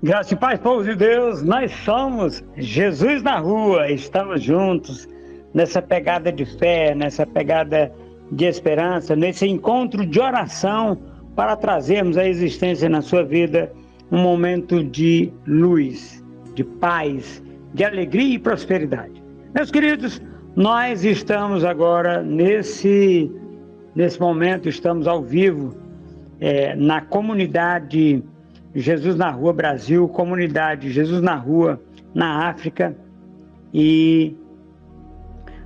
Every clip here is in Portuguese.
Graça e paz, povo de Deus, nós somos Jesus na Rua, estamos juntos nessa pegada de fé, nessa pegada de esperança, nesse encontro de oração para trazermos à existência na sua vida um momento de luz, de paz, de alegria e prosperidade. Meus queridos, nós estamos agora nesse momento, estamos ao vivo na comunidade Jesus na Rua Brasil, comunidade Jesus na Rua na África, e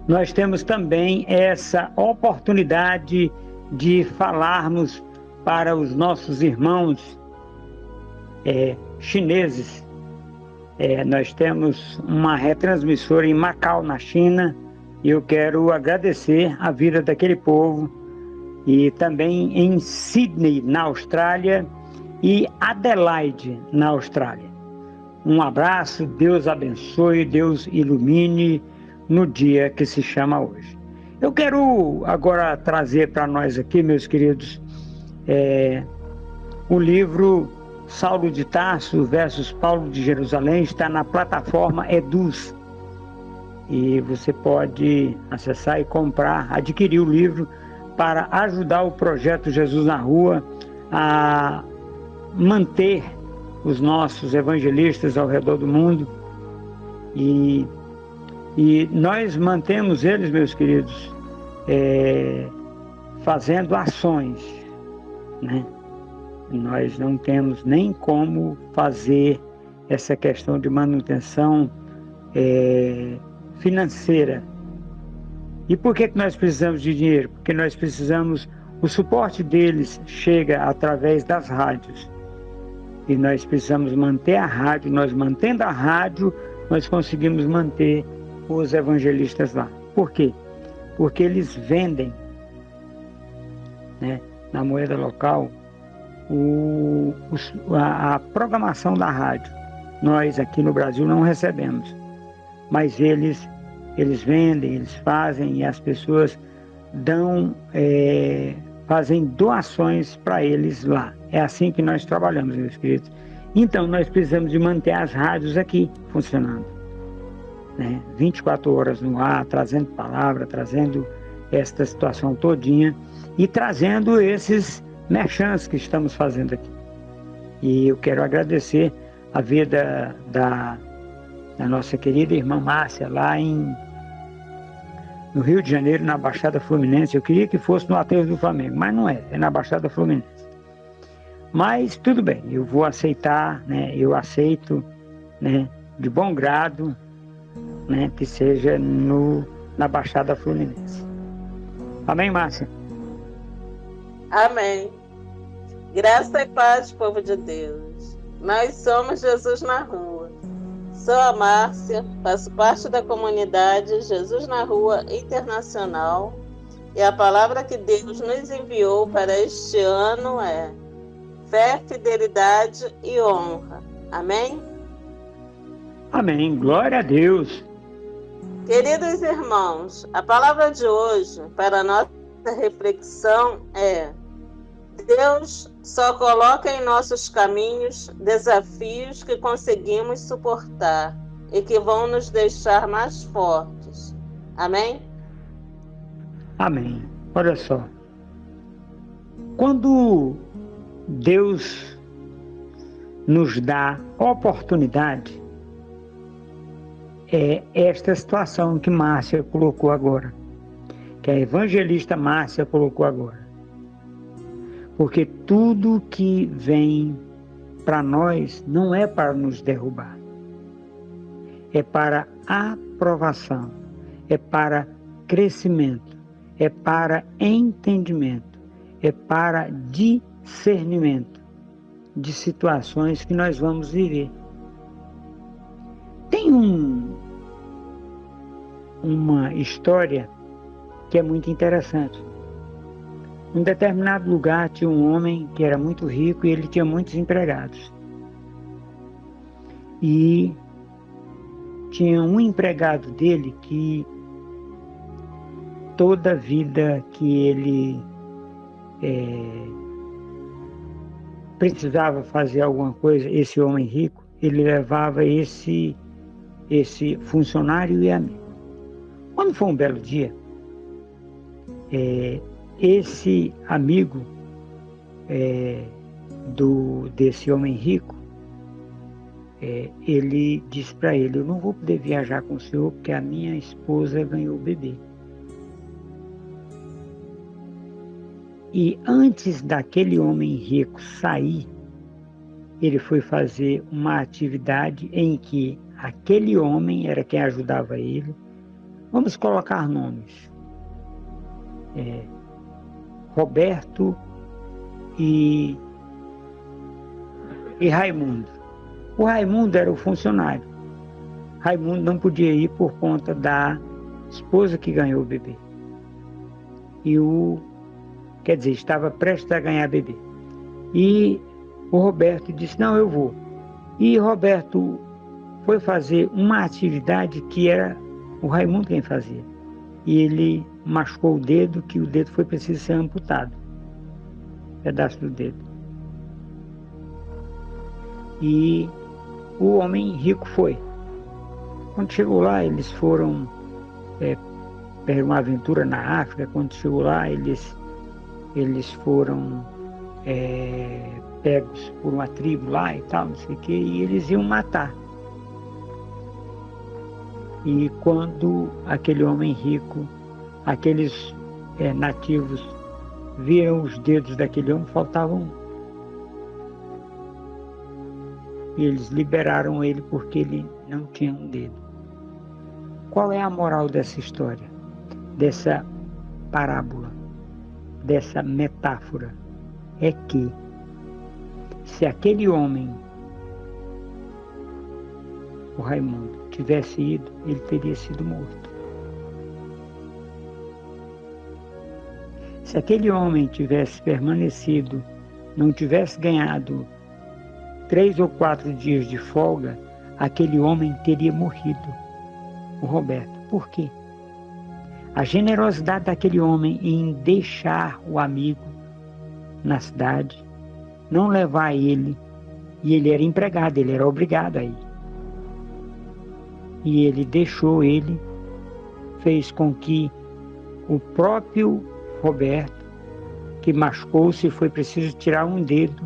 nós temos também essa oportunidade de falarmos para os nossos irmãos chineses. Nós temos uma retransmissora em Macau, na China, e eu quero agradecer a vida daquele povo, e também em Sydney, na Austrália, e Adelaide, na Austrália. Um abraço, Deus abençoe, Deus ilumine no dia que se chama hoje. Eu quero agora trazer para nós aqui, meus queridos, o livro Saulo de Tarso versus Paulo de Jerusalém, está na plataforma Eduz. E você pode acessar e comprar, adquirir o livro para ajudar o projeto Jesus na Rua a manter os nossos evangelistas ao redor do mundo, e nós mantemos eles, meus queridos, fazendo ações, né? Nós não temos nem como fazer essa questão de manutenção financeira. E por que nós precisamos de dinheiro? Porque nós precisamos, o suporte deles chega através das rádios. E nós precisamos manter a rádio, nós mantendo a rádio, nós conseguimos manter os evangelistas lá. Por quê? Porque eles vendem, né, na moeda local a programação da rádio. Nós aqui no Brasil não recebemos, mas eles vendem, eles fazem, e as pessoas fazem doações para eles lá. É assim que nós trabalhamos, meus queridos. Então, nós precisamos de manter as rádios aqui funcionando, né? 24 horas no ar, trazendo palavra, trazendo esta situação todinha e trazendo esses merchans que estamos fazendo aqui. E eu quero agradecer a vida da nossa querida irmã Márcia, lá no Rio de Janeiro, na Baixada Fluminense. Eu queria que fosse no Aterro do Flamengo, mas não é na Baixada Fluminense. Mas tudo bem, eu vou aceitar, né? Eu aceito, né, de bom grado, né, que seja na Baixada Fluminense. Amém, Márcia? Amém. Graça e paz, povo de Deus. Nós somos Jesus na Rua. Sou a Márcia, faço parte da comunidade Jesus na Rua Internacional, e a palavra que Deus nos enviou para este ano é fé, fidelidade e honra. Amém? Amém. Glória a Deus. Queridos irmãos, a palavra de hoje para a nossa reflexão é: Deus só coloca em nossos caminhos desafios que conseguimos suportar e que vão nos deixar mais fortes. Amém? Amém. Olha só. Quando Deus nos dá oportunidade, é esta situação que Márcia colocou agora, que a evangelista Márcia colocou agora. Porque tudo que vem para nós não é para nos derrubar, é para aprovação, é para crescimento, é para entendimento, é para discernimento de situações que nós vamos viver. Tem uma história que é muito interessante. Em um determinado lugar tinha um homem que era muito rico e ele tinha muitos empregados. E tinha um empregado dele que toda vida que ele precisava fazer alguma coisa, esse homem rico, ele levava esse funcionário e amigo. Quando foi um belo dia, esse amigo desse homem rico, ele disse para ele: eu não vou poder viajar com o senhor porque a minha esposa ganhou o bebê. E antes daquele homem rico sair, ele foi fazer uma atividade em que aquele homem era quem ajudava ele. Vamos colocar nomes. Roberto e Raimundo. O Raimundo era o funcionário. Raimundo não podia ir por conta da esposa que ganhou o bebê. Quer dizer, estava prestes a ganhar bebê. E o Roberto disse: não, eu vou. E Roberto foi fazer uma atividade que era o Raimundo quem fazia. E ele machucou o dedo, que o dedo foi preciso ser amputado. Um pedaço do dedo. E o homem rico foi. Quando chegou lá, eles foram para uma aventura na África. Quando chegou lá, eles foram pegos por uma tribo lá e tal, não sei o que, e eles iam matar. E quando aquele homem rico, aqueles nativos viram os dedos daquele homem, faltavam um. E eles liberaram ele porque ele não tinha um dedo. Qual é a moral dessa história? Dessa parábola? Dessa metáfora? É que se aquele homem, o Raimundo, tivesse ido, ele teria sido morto. Se aquele homem tivesse permanecido, não tivesse ganhado 3 ou 4 dias de folga, aquele homem teria morrido, o Roberto. Por quê? A generosidade daquele homem em deixar o amigo na cidade, não levar ele, e ele era empregado, ele era obrigado a ir. E ele deixou ele, fez com que o próprio Roberto, que machucou-se e foi preciso tirar um dedo,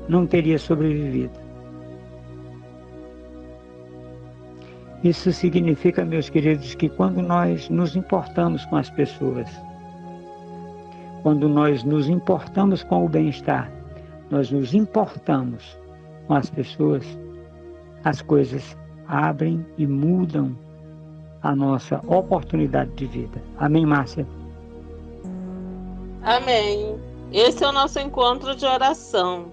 não teria sobrevivido. Isso significa, meus queridos, que quando nós nos importamos com as pessoas, quando nós nos importamos com o bem-estar, nós nos importamos com as pessoas, as coisas abrem e mudam a nossa oportunidade de vida. Amém, Márcia? Amém. Esse é o nosso encontro de oração.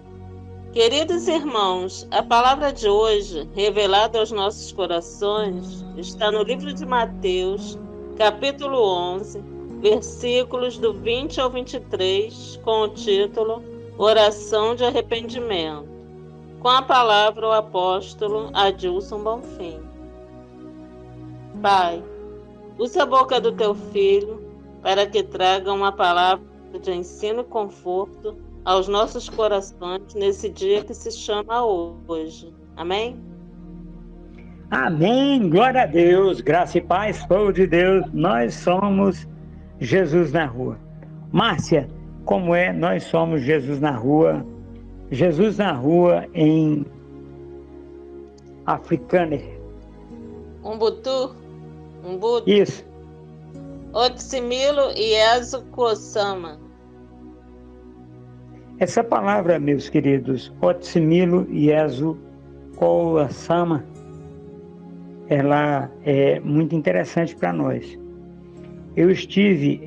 Queridos irmãos, a palavra de hoje, revelada aos nossos corações, está no livro de Mateus, capítulo 11, versículos do 20 ao 23, com o título Oração de Arrependimento. Com a palavra o apóstolo Adilson Bonfim. Pai, usa a boca do teu filho para que traga uma palavra de ensino e conforto aos nossos corações nesse dia que se chama hoje. Amém? Amém, glória a Deus, graça e paz, povo de Deus, nós somos Jesus na Rua. Márcia, como é, nós somos Jesus na Rua em africâner. Umbutu? Isso. Otsimilo Iesu Kosama. Essa palavra, meus queridos, Otsimilo Iesu Kosama, ela é muito interessante para nós. Eu estive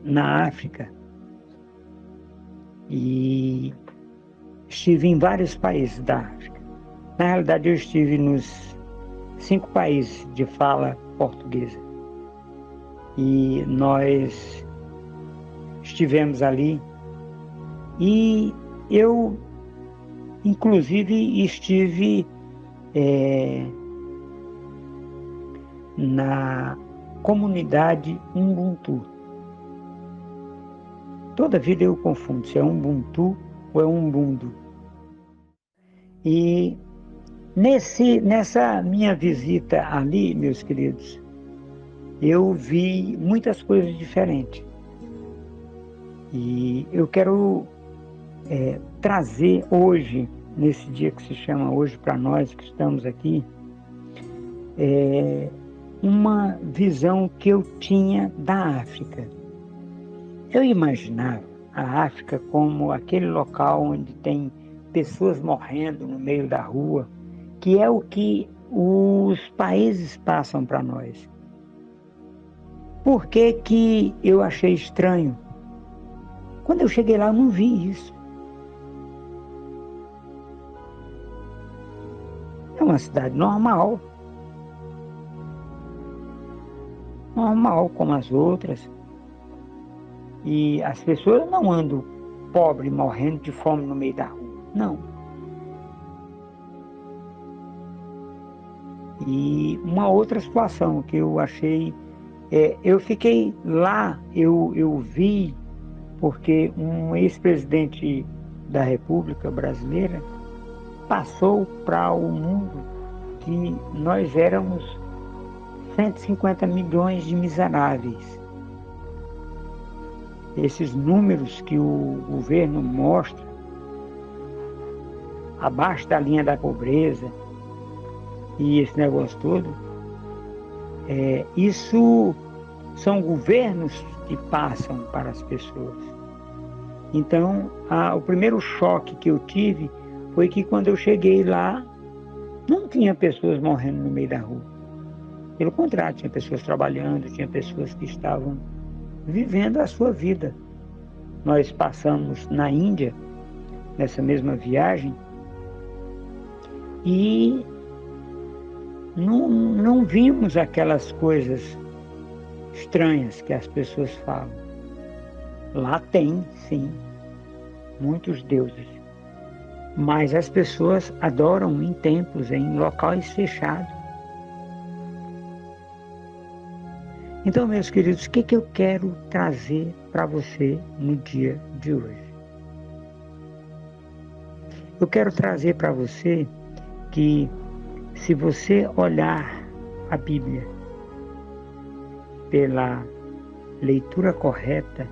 na África e estive em vários países da África. Na realidade, eu estive nos 5 países de fala portuguesa. E nós estivemos ali e eu, inclusive, estive na comunidade Ubuntu. Toda vida eu confundo se é Ubuntu ou é Umbundo. E nessa minha visita ali, meus queridos, eu vi muitas coisas diferentes. E eu quero trazer hoje, nesse dia que se chama hoje para nós que estamos aqui, uma visão que eu tinha da África. Eu imaginava a África como aquele local onde tem pessoas morrendo no meio da rua, que é o que os países passam para nós. Por que que eu achei estranho? Quando eu cheguei lá, eu não vi isso. É uma cidade normal. Normal, como as outras. E as pessoas não andam pobres, morrendo de fome no meio da rua. Não. E uma outra situação que eu achei... eu fiquei lá, eu vi, porque um ex-presidente da República Brasileira passou para o mundo que nós éramos 150 milhões de miseráveis. Esses números que o governo mostra, abaixo da linha da pobreza, e esse negócio todo, isso são governos que passam para as pessoas. Então, o primeiro choque que eu tive foi que quando eu cheguei lá, não tinha pessoas morrendo no meio da rua. Pelo contrário, tinha pessoas trabalhando, tinha pessoas que estavam vivendo a sua vida. Nós passamos na Índia, nessa mesma viagem, e não vimos aquelas coisas estranhas que as pessoas falam. Lá tem, sim, muitos deuses. Mas as pessoas adoram em templos, em locais fechados. Então, meus queridos, o que eu quero trazer para você no dia de hoje? Eu quero trazer para você que, se você olhar a Bíblia pela leitura correta,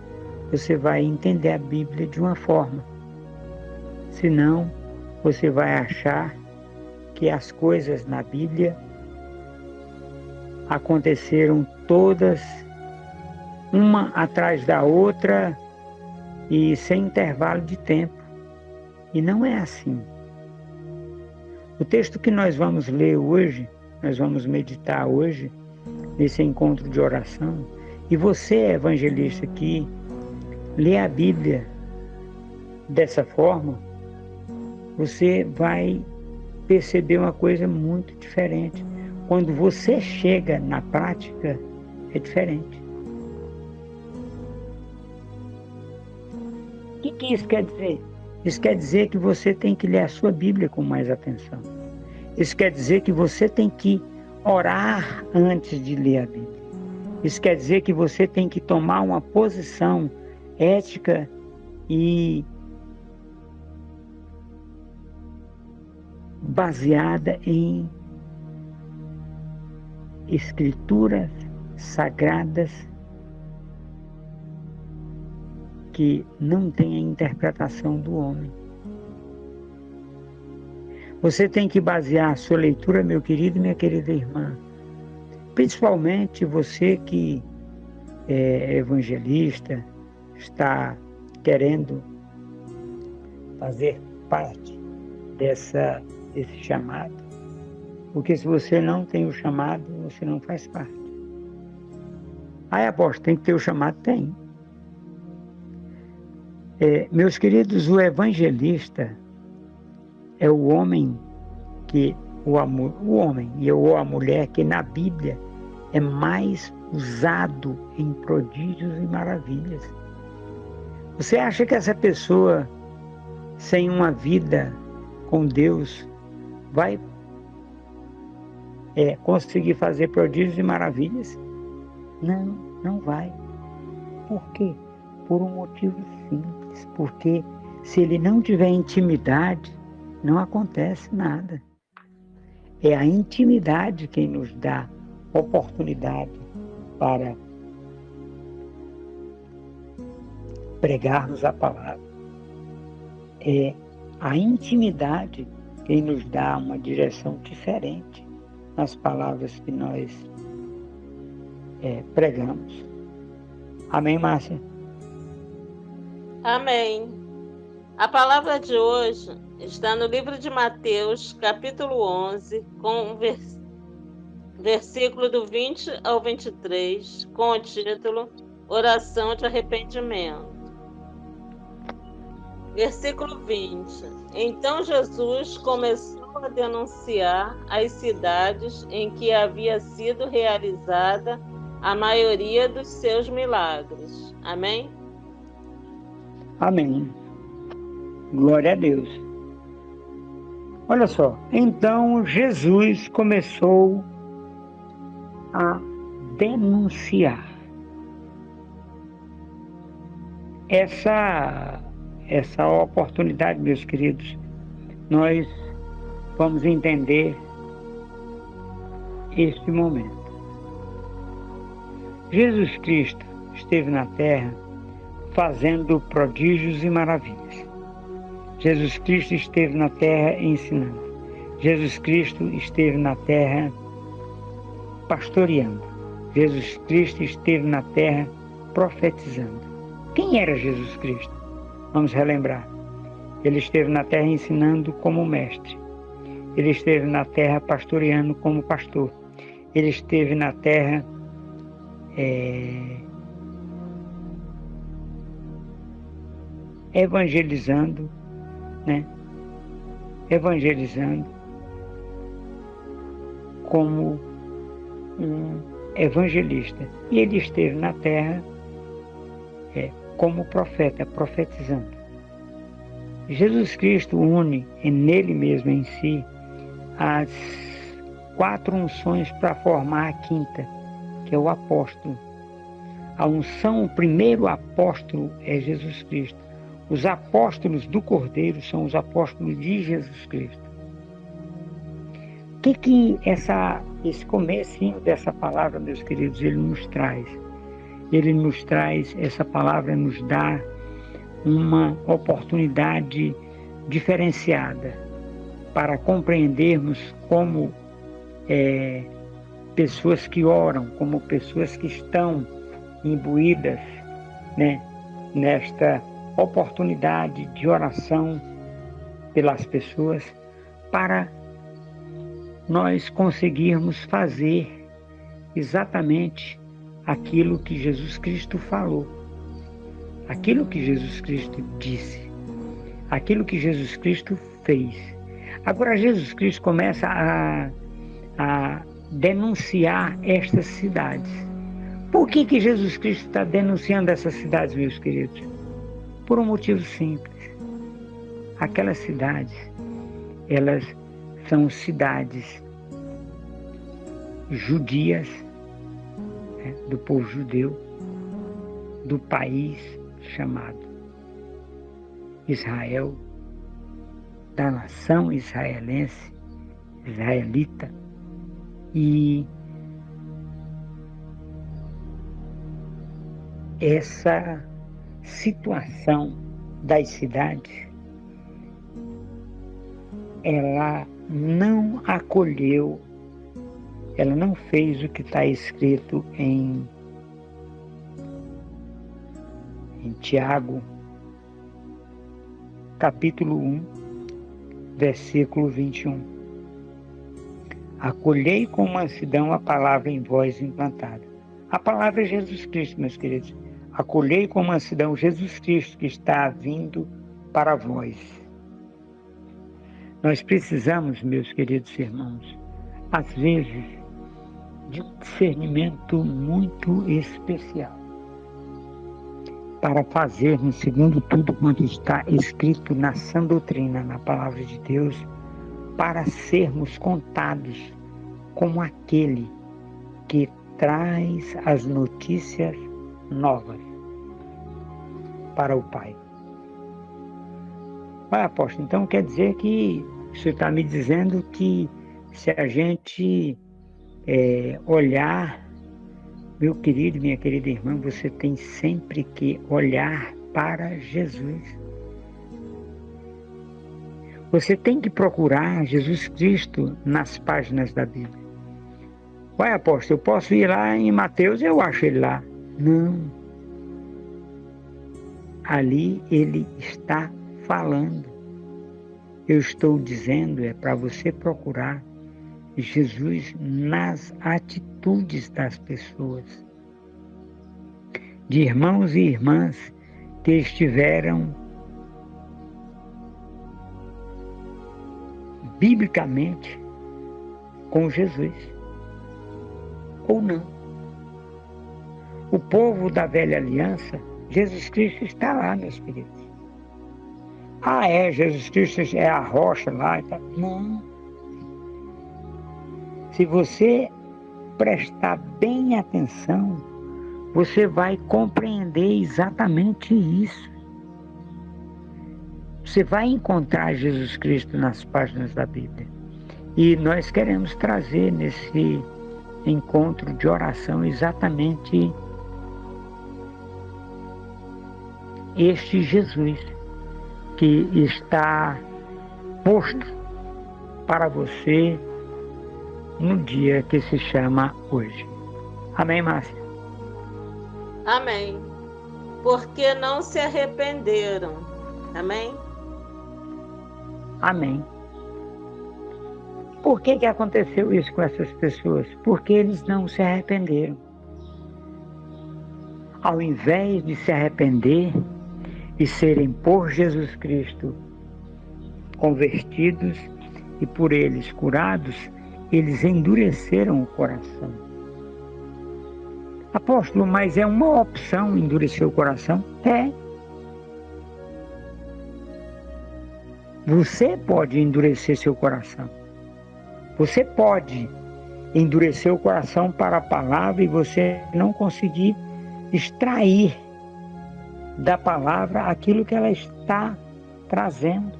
você vai entender a Bíblia de uma forma. Senão, você vai achar que as coisas na Bíblia aconteceram todas, uma atrás da outra e sem intervalo de tempo. E não é assim. O texto que nós vamos ler hoje, nós vamos meditar hoje, nesse encontro de oração, e você, evangelista, que lê a Bíblia dessa forma, você vai perceber uma coisa muito diferente. Quando você chega na prática, é diferente. O que isso quer dizer? Isso quer dizer que você tem que ler a sua Bíblia com mais atenção. Isso quer dizer que você tem que orar antes de ler a Bíblia. Isso quer dizer que você tem que tomar uma posição ética e baseada em escrituras sagradas que não tem a interpretação do homem. Você tem que basear a sua leitura, meu querido e minha querida irmã, principalmente você que é evangelista, está querendo fazer parte desse chamado, porque se você não tem o chamado, você não faz parte. Aí, apóstolo, tem que ter o chamado? Tem. Meus queridos, o evangelista é o homem ou a mulher que na Bíblia é mais usado em prodígios e maravilhas. Você acha que essa pessoa, sem uma vida com Deus, vai conseguir fazer prodígios e maravilhas? Não, não vai. Por quê? Por um motivo simples. Porque se ele não tiver intimidade não acontece nada. É a intimidade quem nos dá oportunidade para pregarmos a palavra. É a intimidade quem nos dá uma direção diferente nas palavras que nós pregamos. Amém, Márcia? Amém. A palavra de hoje está no livro de Mateus, capítulo 11, com versículo do 20 ao 23, com o título Oração de Arrependimento. Versículo 20. Então Jesus começou a denunciar as cidades em que havia sido realizada a maioria dos seus milagres. Amém? Amém. Glória a Deus. Olha só, então Jesus começou a denunciar. Essa oportunidade, meus queridos, nós vamos entender este momento. Jesus Cristo esteve na terra fazendo prodígios e maravilhas. Jesus Cristo esteve na terra ensinando. Jesus Cristo esteve na terra pastoreando. Jesus Cristo esteve na terra profetizando. Quem era Jesus Cristo? Vamos relembrar. Ele esteve na terra ensinando como mestre. Ele esteve na terra pastoreando como pastor. Ele esteve na terra evangelizando, né? Evangelizando como um evangelista. E ele esteve na terra como profeta, profetizando. Jesus Cristo une nele mesmo em si as 4 unções para formar a quinta, que é o apóstolo. A unção, o primeiro apóstolo é Jesus Cristo. Os apóstolos do Cordeiro são os apóstolos de Jesus Cristo. O que esse comecinho dessa palavra, meus queridos, ele nos traz? Ele nos traz, essa palavra nos dá uma oportunidade diferenciada para compreendermos como pessoas que oram, como pessoas que estão imbuídas, né, nesta oportunidade de oração pelas pessoas, para nós conseguirmos fazer exatamente aquilo que Jesus Cristo falou, aquilo que Jesus Cristo disse, aquilo que Jesus Cristo fez. Agora Jesus Cristo começa a denunciar estas cidades. Por que Jesus Cristo está denunciando essas cidades, meus queridos? Por um motivo simples. Aquelas cidades, elas são cidades judias, do povo judeu, do país chamado Israel, da nação israelense, israelita, e essa situação das cidades, ela não acolheu, ela não fez o que está escrito em Tiago, capítulo 1, versículo 21. Acolhei com mansidão a palavra em vós implantada. A palavra é Jesus Cristo, meus queridos. Acolhei com mansidão Jesus Cristo que está vindo para vós. Nós precisamos, meus queridos irmãos, às vezes, de um discernimento muito especial para fazermos, segundo tudo quanto está escrito na sã doutrina, na palavra de Deus, para sermos contados como aquele que traz as notícias novas para o Pai. Olha, apóstolo, então quer dizer que Isso está me dizendo que se a gente olhar, meu querido, minha querida irmã, você tem sempre que olhar para Jesus. Você tem que procurar Jesus Cristo nas páginas da Bíblia. Ué, apóstolo, eu posso ir lá em Mateus e eu acho ele lá. Não. Ali ele está falando. Eu estou dizendo para você procurar Jesus nas atitudes das pessoas, de irmãos e irmãs que estiveram biblicamente com Jesus, ou não. O povo da velha aliança, Jesus Cristo está lá, meus queridos. Jesus Cristo é a rocha lá e tal. Não. Se você prestar bem atenção, você vai compreender exatamente isso. Você vai encontrar Jesus Cristo nas páginas da Bíblia. E nós queremos trazer nesse encontro de oração exatamente este Jesus que está posto para você no dia que se chama hoje. Amém, Márcia? Amém. Porque não se arrependeram. Amém? Amém. Por que aconteceu isso com essas pessoas? Porque eles não se arrependeram. Ao invés de se arrepender e serem por Jesus Cristo convertidos e por eles curados, eles endureceram o coração. Apóstolo, mas é uma opção endurecer o coração? É. Você pode endurecer seu coração. Você pode endurecer o coração para a palavra e você não conseguir extrair da palavra aquilo que ela está trazendo.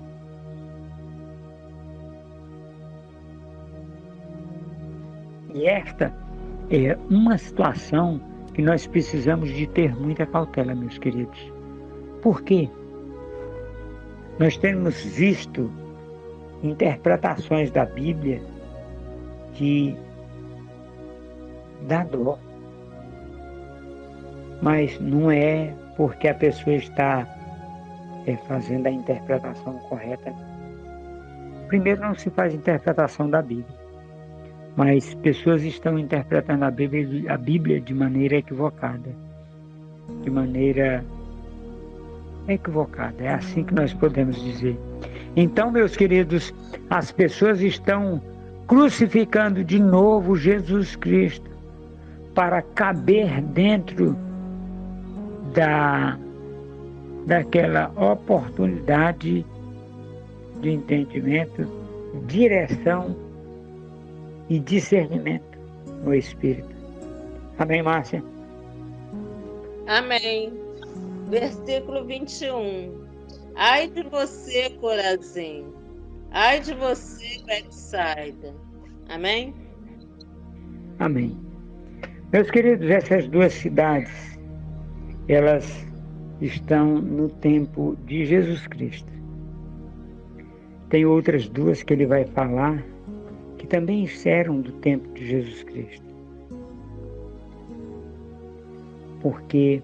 E esta é uma situação que nós precisamos de ter muita cautela, meus queridos. Por quê? Nós temos visto interpretações da Bíblia que dá dó. Mas não é porque a pessoa está fazendo a interpretação correta. Primeiro, não se faz interpretação da Bíblia, mas pessoas estão interpretando a Bíblia de maneira equivocada. De maneira equivocada, é assim que nós podemos dizer. Então, meus queridos, as pessoas estão crucificando de novo Jesus Cristo para caber dentro daquela oportunidade de entendimento, direção e discernimento no Espírito. Amém, Márcia? Amém. Versículo 21. Ai de você, Corazim. Ai de você, Betsaida. Amém? Amém. Meus queridos, essas duas cidades, elas estão no tempo de Jesus Cristo. Tem outras duas que ele vai falar que também eram do tempo de Jesus Cristo. Porque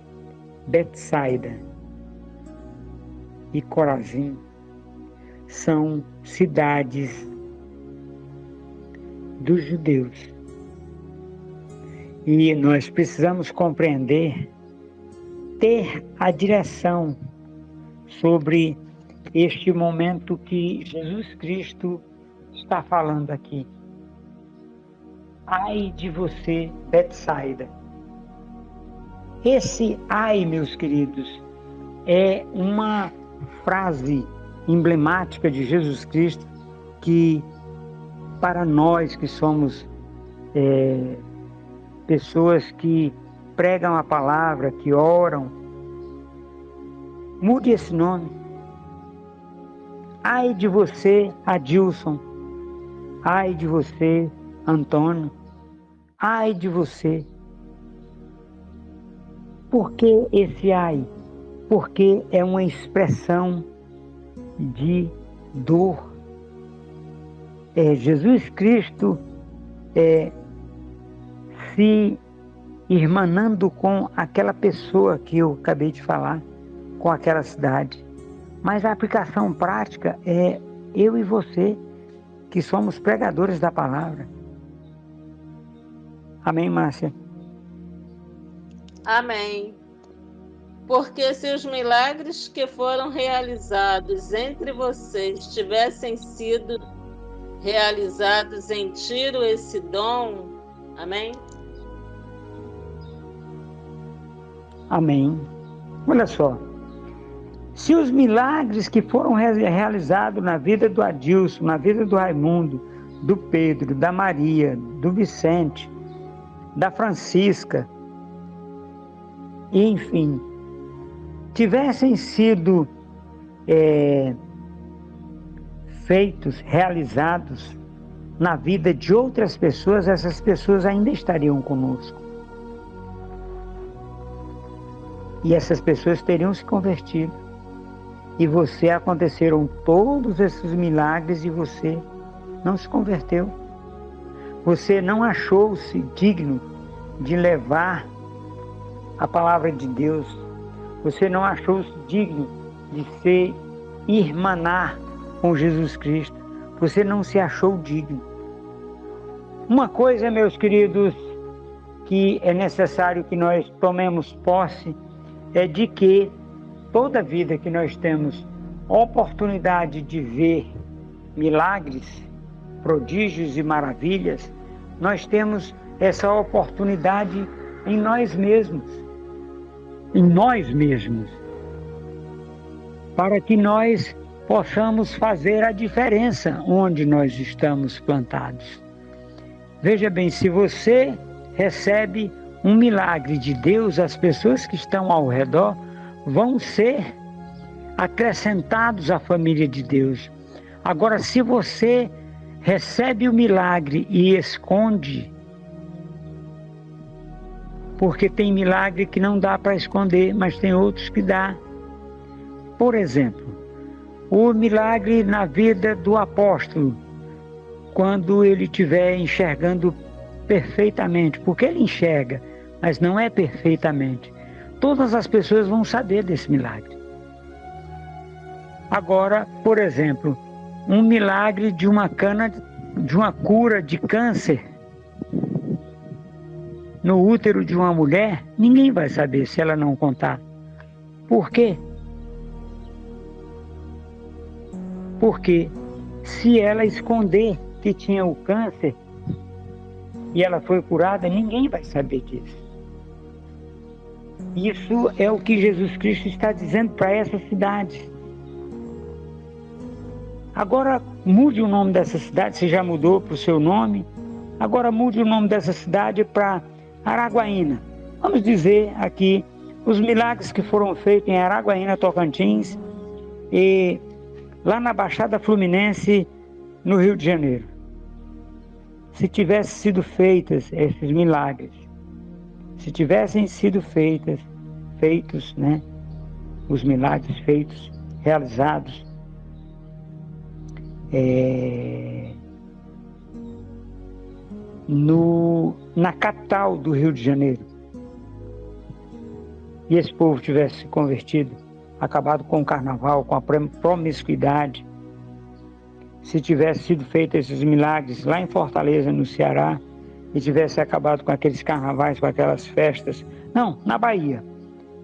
Betsaida e Corazim são cidades dos judeus. E nós precisamos compreender, ter a direção sobre este momento que Jesus Cristo está falando aqui. Ai de você, Betsaida. Esse ai, meus queridos, é uma frase emblemática de Jesus Cristo que, para nós que somos pessoas que pregam a palavra, que oram, mude esse nome. Ai de você, Adilson. Ai de você, Antônio. Ai de você. Por que esse ai? Porque é uma expressão de dor. Jesus Cristo se irmanando com aquela pessoa que eu acabei de falar, com aquela cidade. Mas a aplicação prática é eu e você, que somos pregadores da palavra. Amém, Márcia? Amém. Porque se os milagres que foram realizados entre vocês tivessem sido realizados em Tiro e Sidom, amém? Amém. Olha só, se os milagres que foram realizados na vida do Adilson, na vida do Raimundo, do Pedro, da Maria, do Vicente, da Francisca, enfim, tivessem sido feitos, realizados na vida de outras pessoas, essas pessoas ainda estariam conosco. E essas pessoas teriam se convertido. E você, aconteceram todos esses milagres e você não se converteu. Você não achou-se digno de levar a palavra de Deus. Você não achou-se digno de se irmanar com Jesus Cristo. Você não se achou digno. Uma coisa, meus queridos, que é necessário que nós tomemos posse é de que toda vida que nós temos oportunidade de ver milagres, prodígios e maravilhas, nós temos essa oportunidade em nós mesmos. Em nós mesmos. Para que nós possamos fazer a diferença onde nós estamos plantados. Veja bem, se você recebe um milagre de Deus, as pessoas que estão ao redor vão ser acrescentados à família de Deus. Agora, se você recebe o milagre e esconde, porque tem milagre que não dá para esconder, mas tem outros que dá. Por exemplo, o milagre na vida do apóstolo, quando ele estiver enxergando perfeitamente, porque ele enxerga, mas não é perfeitamente. Todas as pessoas vão saber desse milagre. Agora, por exemplo, um milagre de uma cura de câncer no útero de uma mulher, ninguém vai saber se ela não contar. Por quê? Porque se ela esconder que tinha o câncer e ela foi curada, ninguém vai saber disso. Isso é o que Jesus Cristo está dizendo para essa cidade. Agora mude o nome dessa cidade, se já mudou para o seu nome, agora mude o nome dessa cidade para Araguaína. Vamos dizer aqui os milagres que foram feitos em Araguaína, Tocantins, e lá na Baixada Fluminense, no Rio de Janeiro. Se tivessem sido feitos esses milagres, se tivessem sido feitos, né, os milagres feitos, realizados, na capital do Rio de Janeiro, e esse povo tivesse se convertido, acabado com o carnaval, com a promiscuidade, se tivesse sido feitos esses milagres lá em Fortaleza, no Ceará, e tivesse acabado com aqueles carnavais, com aquelas festas, não, na Bahia,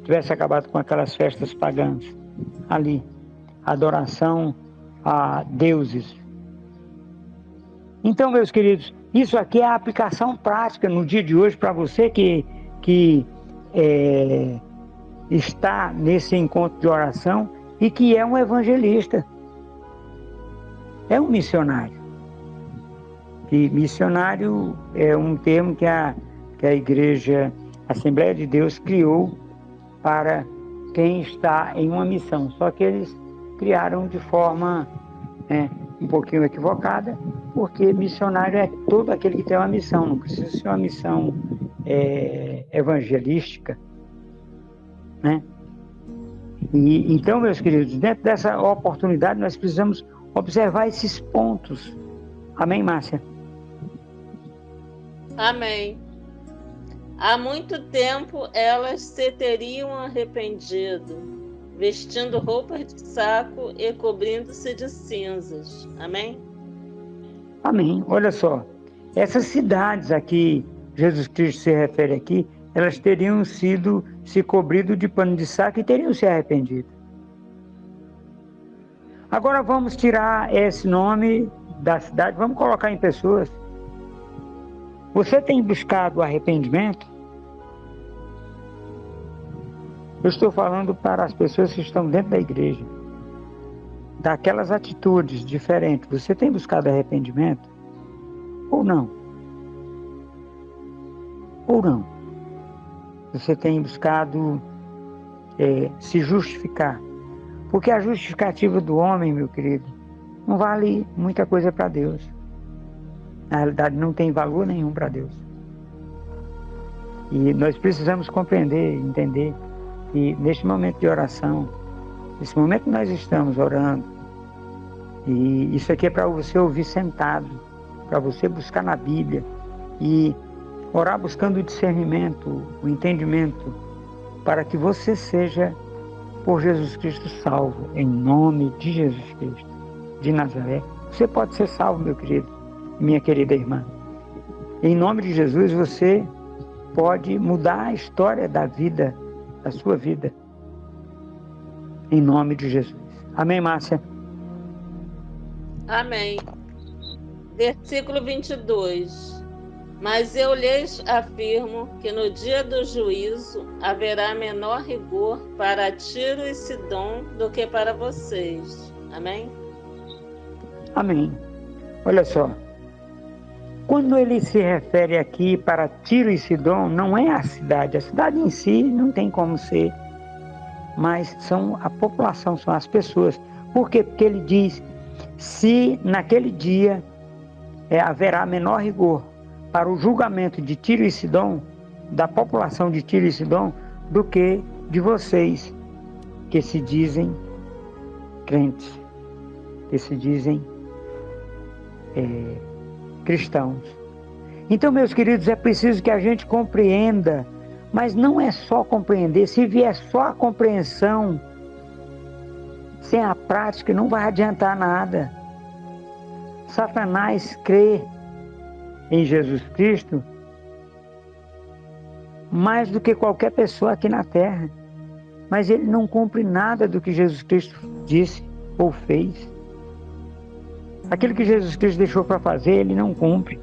tivesse acabado com aquelas festas pagãs, ali, adoração a deuses. Então, meus queridos, isso aqui é a aplicação prática no dia de hoje para você que está nesse encontro de oração e que é um evangelista, é um missionário. E missionário é um termo que a Igreja Assembleia de Deus criou para quem está em uma missão, só que eles criaram de forma né, um pouquinho equivocada, porque missionário é todo aquele que tem uma missão, não precisa ser uma missão evangelística, né? E, então, meus queridos, dentro dessa oportunidade nós precisamos observar esses pontos. Amém, Márcia? Amém. Há muito tempo elas se teriam arrependido, vestindo roupas de saco e cobrindo-se de cinzas. Amém? Amém. Olha só, essas cidades aqui, Jesus Cristo se refere aqui, elas teriam se cobrido de pano de saco e teriam se arrependido. Agora vamos tirar esse nome da cidade, vamos colocar em pessoas. Você tem buscado arrependimento? Eu estou falando para as pessoas que estão dentro da igreja, daquelas atitudes diferentes. Você tem buscado arrependimento? Ou não? Ou não? Você tem buscado se justificar? Porque a justificativa do homem, meu querido, não vale muita coisa para Deus. Na realidade, não tem valor nenhum para Deus. E nós precisamos compreender, entender que neste momento de oração, nesse momento que nós estamos orando, e isso aqui é para você ouvir sentado, para você buscar na Bíblia e orar buscando o discernimento, o entendimento, para que você seja, por Jesus Cristo, salvo, em nome de Jesus Cristo de Nazaré. Você pode ser salvo, meu querido, minha querida irmã. Em nome de Jesus, você pode mudar a história da vida, da sua vida, em nome de Jesus. Amém, Márcia? Amém. Versículo 22. Mas eu lhes afirmo que no dia do juízo haverá menor rigor para Tiro e Sidom do que para vocês. Amém? Amém. Olha só, quando ele se refere aqui para Tiro e Sidom, não é a cidade em si não tem como ser, mas são a população, são as pessoas. Por quê? Porque ele diz, se naquele dia haverá menor rigor para o julgamento de Tiro e Sidom, da população de Tiro e Sidom, do que de vocês, que se dizem crentes, que se dizem cristãos. Então, meus queridos, é preciso que a gente compreenda, mas não é só compreender. Se vier só a compreensão, sem a prática, não vai adiantar nada. Satanás crê em Jesus Cristo mais do que qualquer pessoa aqui na terra, mas ele não cumpre nada do que Jesus Cristo disse ou fez. Aquilo que Jesus Cristo deixou para fazer, ele não cumpre.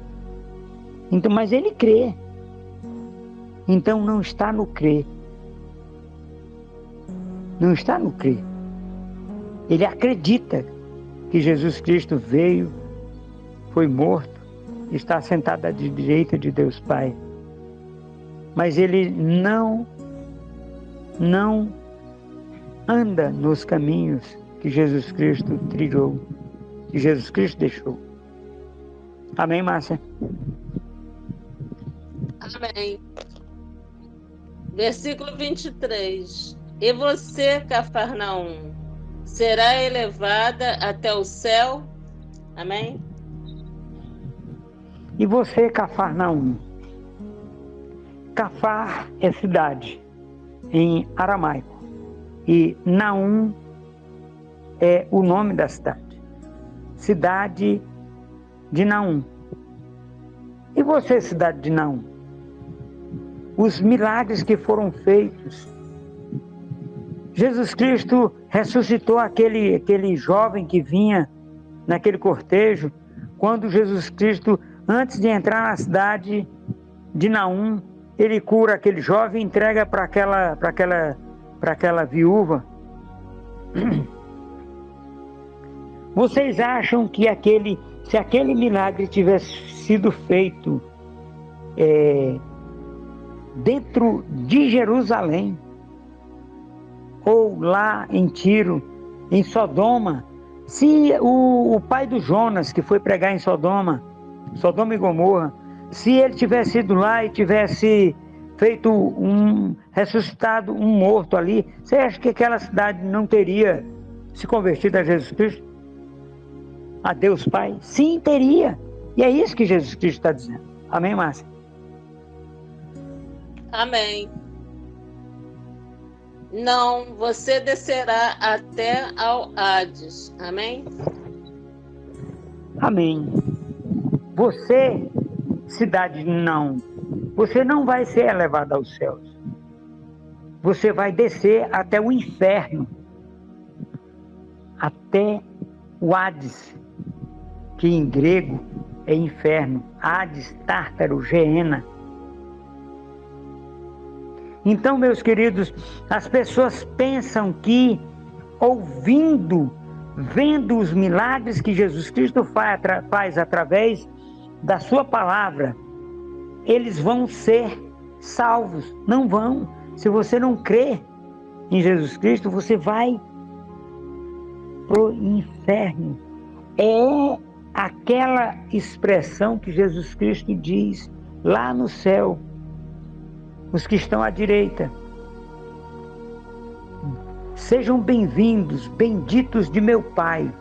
Então, mas ele crê. Então não está no crer. Não está no crer. Ele acredita que Jesus Cristo veio, foi morto, está sentado à direita de Deus Pai. Mas ele não anda nos caminhos que Jesus Cristo trilhou, que Jesus Cristo deixou. Amém, Márcia? Amém. Versículo 23. E você, Cafarnaum, será elevada até o céu? Amém? E você, Cafarnaum? Cafar é cidade, em aramaico. E Naum é o nome da cidade. Cidade de Naum. E você, cidade de Naum? Os milagres que foram feitos. Jesus Cristo ressuscitou aquele jovem que vinha naquele cortejo, quando Jesus Cristo, antes de entrar na cidade de Naum, ele cura aquele jovem e entrega para aquela viúva. Vocês acham que se aquele milagre tivesse sido feito dentro de Jerusalém, ou lá em Tiro, em Sodoma, Se o pai do Jonas, que foi pregar em Sodoma e Gomorra, se ele tivesse ido lá e tivesse ressuscitado um morto ali, você acha que aquela cidade não teria se convertido a Jesus Cristo? A Deus Pai? Sim, teria. E é isso que Jesus Cristo está dizendo. Amém, Márcia? Amém. Não, você descerá até ao Hades. Amém? Amém. Você, cidade não, você não vai ser elevado aos céus. Você vai descer até o inferno, até o Hades, que em grego é inferno. Hades, Tártaro, Geena. Então, meus queridos, as pessoas pensam que vendo os milagres que Jesus Cristo faz através da sua palavra, eles vão ser salvos. Não vão. Se você não crê em Jesus Cristo, você vai pro inferno. É aquela expressão que Jesus Cristo diz lá no céu. Os que estão à direita, sejam bem-vindos, benditos de meu Pai.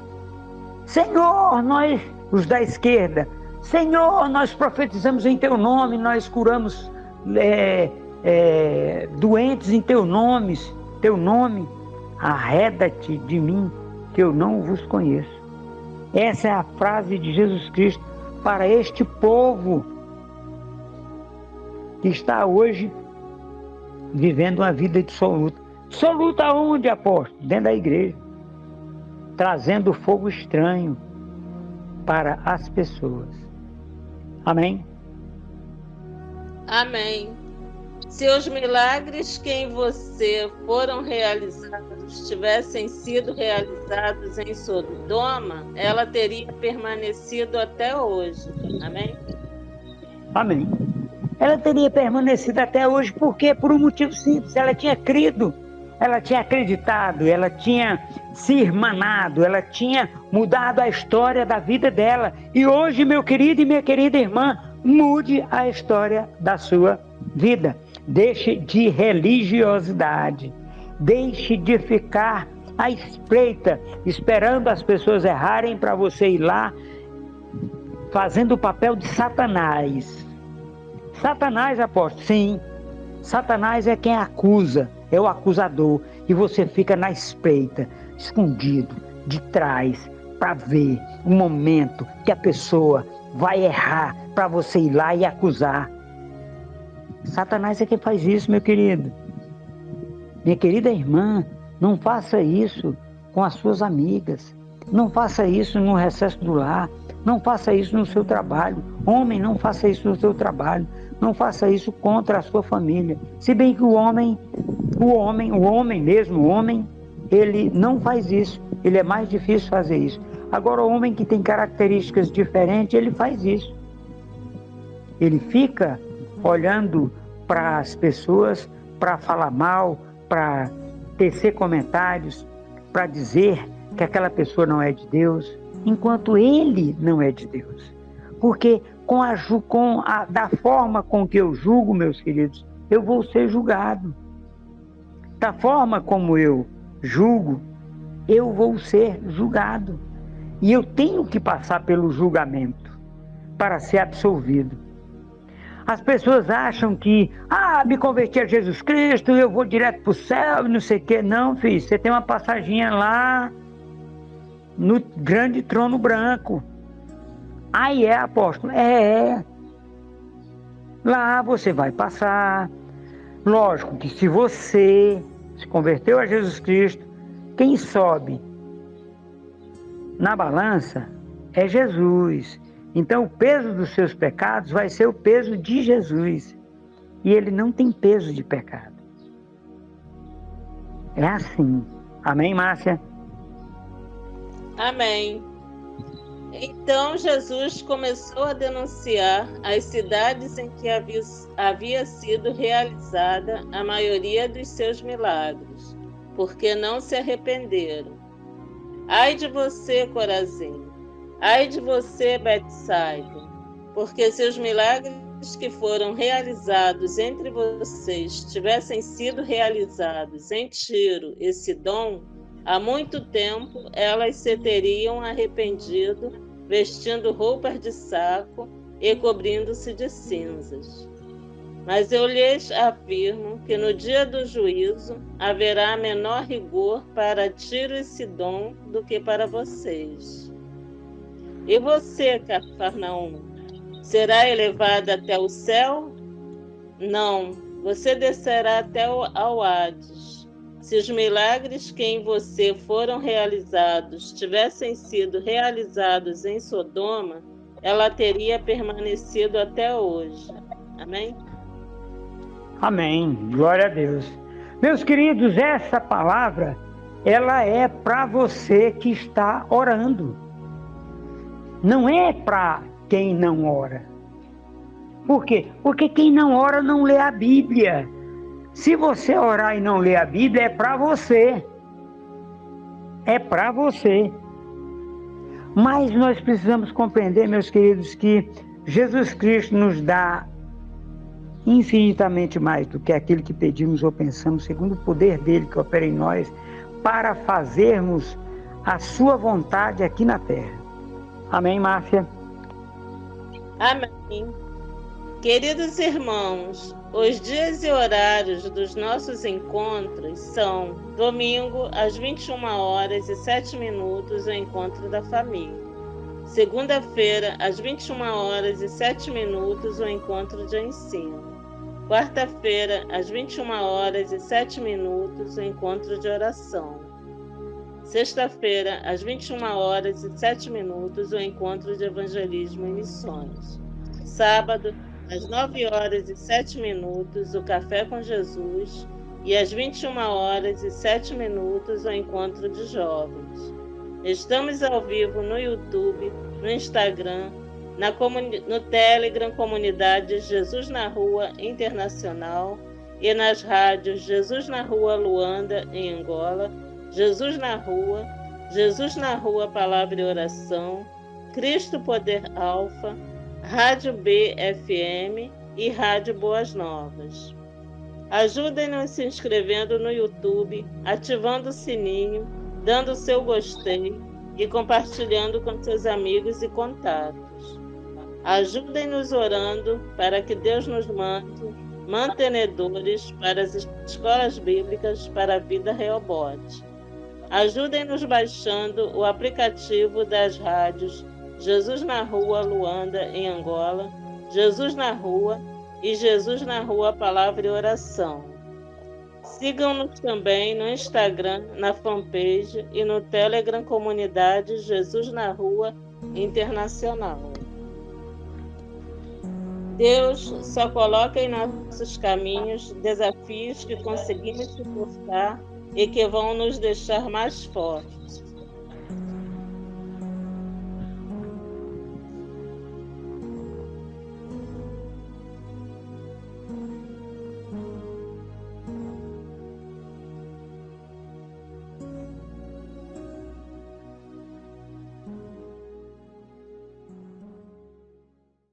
Senhor, nós, os da esquerda, Senhor, nós profetizamos em teu nome, nós curamos doentes em teu nome, arreda-te de mim, que eu não vos conheço. Essa é a frase de Jesus Cristo para este povo que está hoje vivendo uma vida dissoluta. Dissoluta aonde, apóstolo? Dentro da igreja. Trazendo fogo estranho para as pessoas. Amém? Amém. Se os milagres que em você foram realizados tivessem sido realizados em Sodoma, ela teria permanecido até hoje. Amém? Amém. Ela teria permanecido até hoje, porque por um motivo simples, ela tinha crido, ela tinha acreditado, ela tinha se irmanado, ela tinha mudado a história da vida dela. E hoje, meu querido e minha querida irmã, mude a história da sua vida. Deixe de religiosidade, deixe de ficar à espreita, esperando as pessoas errarem para você ir lá, fazendo o papel de Satanás. Satanás, apóstolo, sim. Satanás é quem acusa, é o acusador. E você fica na espreita, escondido, de trás, para ver o momento que a pessoa vai errar, para você ir lá e acusar. Satanás é quem faz isso, meu querido. Minha querida irmã, não faça isso com as suas amigas. Não faça isso no recesso do lar. Não faça isso no seu trabalho. Homem, não faça isso no seu trabalho. Não faça isso contra a sua família. Se bem que o homem, ele não faz isso. Ele é mais difícil fazer isso. Agora, o homem que tem características diferentes, ele faz isso. Ele fica olhando para as pessoas, para falar mal, para tecer comentários, para dizer que aquela pessoa não é de Deus, enquanto ele não é de Deus. Porque da forma com que eu julgo, meus queridos, eu vou ser julgado. Da forma como eu julgo, eu vou ser julgado. E eu tenho que passar pelo julgamento para ser absolvido. As pessoas acham que, me converti a Jesus Cristo, eu vou direto para o céu, não sei o quê. Não, filho, você tem uma passaginha lá no grande trono branco. Aí apóstolo? Lá você vai passar. Lógico que se você se converteu a Jesus Cristo, quem sobe na balança é Jesus. Então o peso dos seus pecados vai ser o peso de Jesus. E ele não tem peso de pecado. É assim. Amém, Márcia? Amém. Então Jesus começou a denunciar as cidades em que havia sido realizada a maioria dos seus milagres, porque não se arrependeram. Ai de você, Corazim! Ai de você, Betsaida! Porque se os milagres que foram realizados entre vocês tivessem sido realizados em Tiro e Sidom, há muito tempo elas se teriam arrependido, vestindo roupas de saco e cobrindo-se de cinzas. Mas eu lhes afirmo que no dia do juízo haverá menor rigor para Tiro e Sidom do que para vocês. E você, Cafarnaum, será elevada até o céu? Não, você descerá até ao Hades. Se os milagres que em você foram realizados tivessem sido realizados em Sodoma, ela teria permanecido até hoje. Amém? Amém. Glória a Deus. Meus queridos, essa palavra, ela é para você que está orando. Não é para quem não ora. Por quê? Porque quem não ora não lê a Bíblia. Se você orar e não ler a Bíblia, é para você. É para você. Mas nós precisamos compreender, meus queridos, que Jesus Cristo nos dá infinitamente mais do que aquilo que pedimos ou pensamos, segundo o poder dele que opera em nós, para fazermos a sua vontade aqui na terra. Amém, Márcia? Amém. Queridos irmãos, os dias e horários dos nossos encontros são domingo às 21h07, o encontro da família. Segunda-feira, às 21h07, o encontro de ensino. Quarta-feira, às 21h07, o encontro de oração. Sexta-feira, às 21h07, o encontro de evangelismo e missões. Sábado, às 9h07, o Café com Jesus. E às 21h07, o encontro de jovens. Estamos ao vivo no YouTube, no Instagram, no Telegram, Comunidade Jesus na Rua Internacional, e nas rádios Jesus na Rua Luanda, em Angola, Jesus na Rua Palavra e Oração, Cristo Poder Alfa, Rádio BFM e Rádio Boas Novas. Ajudem-nos se inscrevendo no YouTube, ativando o sininho, dando o seu gostei e compartilhando com seus amigos e contatos. Ajudem-nos orando para que Deus nos mande mantenedores para as escolas bíblicas para a vida Rehobote. Ajudem-nos baixando o aplicativo das rádios Jesus na Rua Luanda, em Angola, Jesus na Rua e Jesus na Rua Palavra e Oração. Sigam-nos também no Instagram, na fanpage e no Telegram Comunidade Jesus na Rua Internacional. Deus só coloca em nossos caminhos desafios que conseguimos suportar e que vão nos deixar mais fortes.